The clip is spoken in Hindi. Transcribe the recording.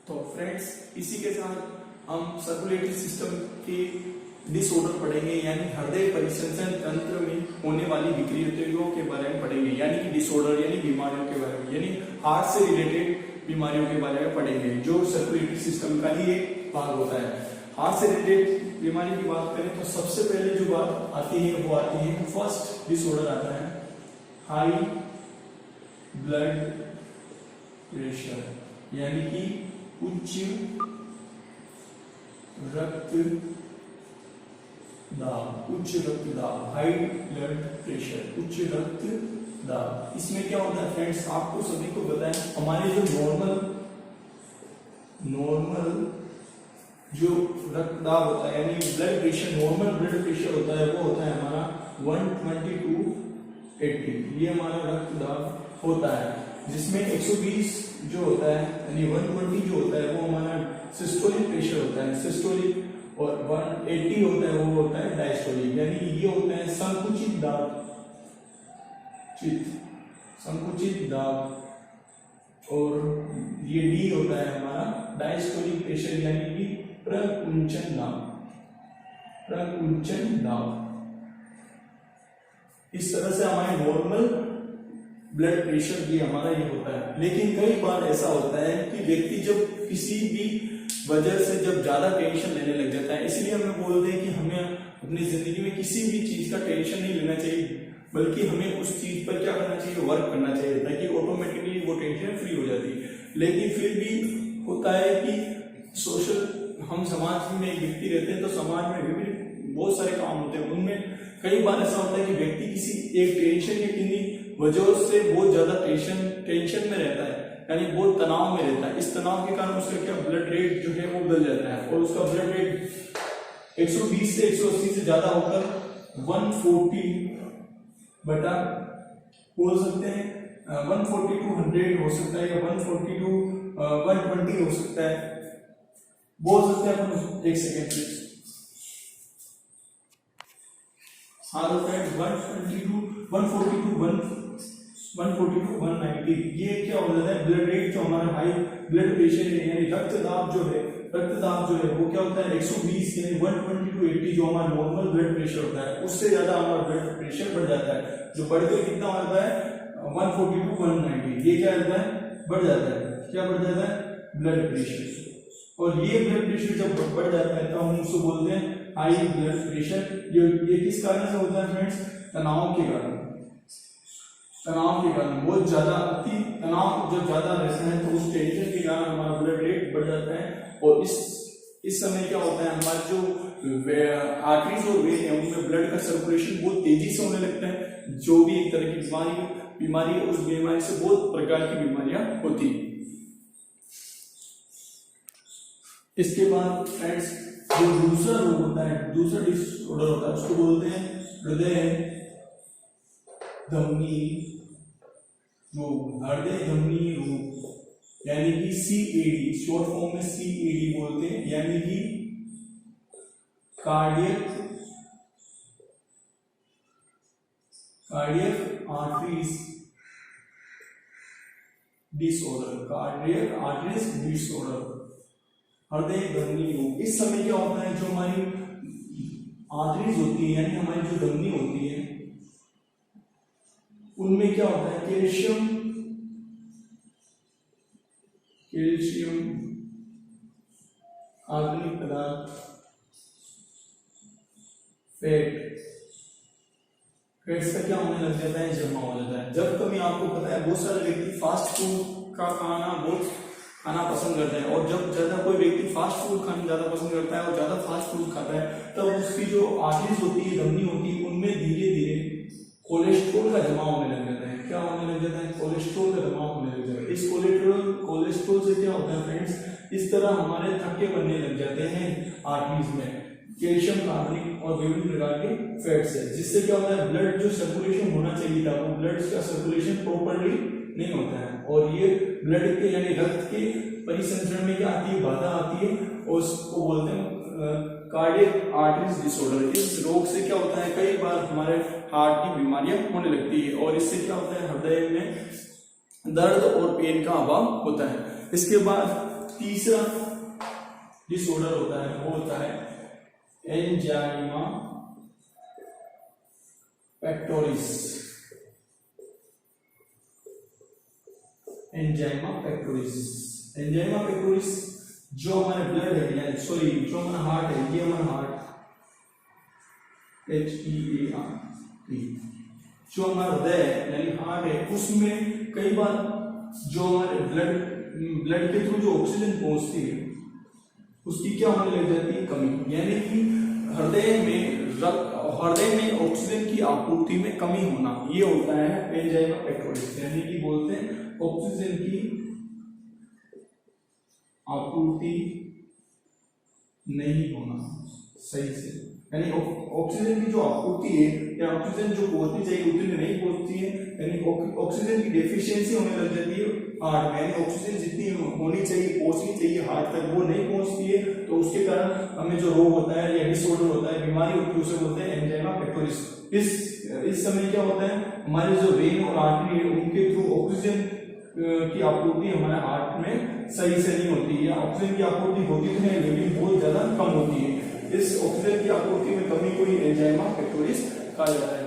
तो फ्रेंड्स, इसी के साथ हम सर्कुलेटरी सिस्टम के डिसऑर्डर पढ़ेंगे, यानी हृदय परिसंचरण तंत्र में होने वाली विकृतियों के बारे में पढ़ेंगे, यानी कि डिसऑर्डर यानी बीमारियों के बारे में, यानी हार्ट से रिलेटेड बीमारियों के बारे में पढ़ेंगे, जो सर्कुलेटरी सिस्टम का ही एक भाग होता है। हार्ट से रिलेटेड बीमारी की बात करें तो सबसे पहले जो बात आती है वो आती है, फर्स्ट डिसऑर्डर आता है हाई ब्लड प्रेशर, यानी कि उच्च रक्तदाब, हाई ब्लड प्रेशर, उच्च रक्तदाब। इसमें क्या होता है फ्रेंड्स, आपको सभी को पता है, हमारे जो नॉर्मल जो रक्तदाब होता है, यानी blood pressure, normal blood pressure होता है, वो होता है हमारा 120/80, ये हमारा रक्तदाब होता है, जिसमें 120 जो होता है यानी 120 जो होता है वो हमारा सिस्टोलिक प्रेशर होता है, सिस्टोलिक, और 180 होता है वो होता है डायस्टोलिक, यानी ये होता है संकुचित दाब, और ये डी होता है हमारा डायस्टोलिक प्रेशर, यानी कि प्रकुंचन दाब। इस तरह से हमारे नॉर्मल ब्लड प्रेशर भी हमारा ये होता है। लेकिन कई बार ऐसा होता है कि व्यक्ति जब किसी भी वजह से जब ज्यादा टेंशन लेने लग जाता है, इसलिए हमें बोलते हैं कि हमें अपनी जिंदगी में किसी भी चीज का टेंशन नहीं लेना चाहिए, बल्कि हमें उस चीज पर क्या करना चाहिए, वर्क करना चाहिए, ताकि ऑटोमेटिकली वो टेंशन फ्री हो जाती है। लेकिन फिर भी होता है कि सोशल, हम समाज में एक व्यक्ति रहते हैं, तो समाज में विभिन्न बहुत सारे काम होते हैं, उनमें कई बार ऐसा होता है कि व्यक्ति किसी एक टेंशन या किन्हीं वजहों से बहुत ज्यादा टेंशन में रहता है, यानी बहुत तनाव में रहता है। इस तनाव के कारण उसका क्या ब्लड रेट जो है वो बदल जाता है, और उसका ब्लड रेट 120 से 180 से ज्यादा होकर 140 बटा बोल सकते हैं 140 to 100 हो सकता है, या 140 to 120 हो सकता है, बोल सकते हैं अपन। एक सेकेंड प्लीज। हाँ तो फ्रेंड्स, 140 to 190 ये क्या हो जाता है, ब्लड रेट जो हमारा हाई ब्लड प्रेशर यानी रक्तदाब जो है वो क्या होता है 120 यानी 120 to 80 जो हमारा नॉर्मल ब्लड प्रेशर होता है, उससे ज्यादा हमारा ब्लड प्रेशर बढ़ जाता है, जो बढ़कर कितना होता है 140 to 190, ये क्या होता है, बढ़ जाता है, क्या बढ़ जाता है, ब्लड प्रेशर। और ये ब्लड प्रेशर जब बढ़ जाता है तो हम उसको बोलते हैं हाई ब्लड प्रेशर। ये किस कारण से होता है फ्रेंड्स, तनाव के कारण बहुत ज्यादा अति तनाव जब ज्यादा रहता है तो उस टेंशन के कारण हमारा ब्लड रेट बढ़ जाता है, और इस समय क्या होता है, हमारे जो आर्टरीज और वेन है उनमें ब्लड का सर्कुलेशन बहुत तेजी से होने लगता है, जो भी एक तरह की बीमारी उस बीमारी से बहुत प्रकार की बीमारियां होती है। इसके बाद फ्रेंड्स, जो दूसरा रोग होता है, दूसरा डिसऑर्डर होता है, उसको बोलते हैं हृदय धमनी रोग, यानी कि CAD, शॉर्ट फॉर्म में CAD बोलते हैं, यानी कि कार्डियक आर्टरीज डिसऑर्डर, हृदय धमनी रोग। इस समय क्या होता है, जो हमारी आर्टरीज होती है यानी हमारी जो धमनी होती है उनमें क्या होता है, कैल्शियम कार्बनिक पदार्थ, फैट्स का क्या होने लग जाता है, जमा हो जाता है। जब कभी आपको पता है बहुत सारे व्यक्ति फास्ट फूड का खाना पसंद करते हैं, और जब ज्यादा कोई व्यक्ति फास्ट फूड खाना ज्यादा पसंद करता है और ज्यादा फास्ट फूड खाता है, तब उसकी जो आर्टरीज होती है, धमनी होती है, उनमें धीरे धीरे कोलेस्ट्रॉल का जमा होने लग जाता है। क्या होने लग जाता है, कोलेस्ट्रॉल का जमा होने लग जाता है। इस कोलेस्ट्रॉल से क्या होता है फ्रेंड्स, इस तरह हमारे थक्के बनने लग जाते हैं आर्टरीज में, कैल्शियम कार्बनिक और विभिन्न प्रकार के फैट्स है, जिससे क्या होता है, ब्लड जो सर्कुलेशन होना चाहिए था वो ब्लड का सर्कुलेशन प्रॉपर्ली नहीं होता है, और ये ब्लड के यानी रक्त के परिसंचरण में क्या आती है, बाधा आती है, और उसको बोलते हैं कार्डियक आर्टरीज डिसऑर्डर। इस रोग से क्या होता है, कई बार हमारे हार्ट की बीमारियां होने लगती है, और इससे क्या होता है, हृदय में दर्द और पेन का अभाव होता है। इसके बाद तीसरा डिसऑर्डर होता है वो होता है एंजाइमा पेक्टोरिस। एंजाइमा पेक्टोरिस, एंजाइमा पेक्टोरिस जो हमारे ब्लड है यानी सॉरी जो हमारा हार्ट है, ये हमारा हार्ट HEART, जो हमारा हृदय है यानी हार्ट है, उसमें कई बार जो हमारे ब्लड के थ्रू जो ऑक्सीजन पहुंचती है उसकी क्या होने लग जाती है, कमी। यानी कि हृदय में ऑक्सीजन की आपूर्ति में कमी होना, ये होता है एंजाइमा पेक्टोरिस। यानी कि बोलते हैं ऑक्सीजन की आपूर्ति नहीं होना सही से, यानी ऑक्सीजन की जो आपूर्ति है या ऑक्सीजन जो पहुंचनी चाहिए उतनी नहीं पहुंचती है, यानी ऑक्सीजन की डेफिशिएंसी होने लग जाती है हार्ट में, यानी ऑक्सीजन जितनी होनी चाहिए पहुंचनी चाहिए हार्ट तक वो नहीं पहुंचती है, तो उसके कारण हमें जो रोग होता है या डिसऑर्डर होता है, बीमारी होती है, उसे बोलते हैं एंजाइमा पेक्टोरिस। इस समय क्या होता है, हमारे जो वेन और आर्टरी है उनके थ्रू ऑक्सीजन की आपूर्ति हमारे हार्ट में सही से नहीं होती है, ऑक्सीजन की आपूर्ति होती है लेकिन बहुत ज्यादा कम होती है। इस ऑक्सीजन की आपूर्ति में कमी को ही एंजाइमा पेक्टोरिस कहा जाता है।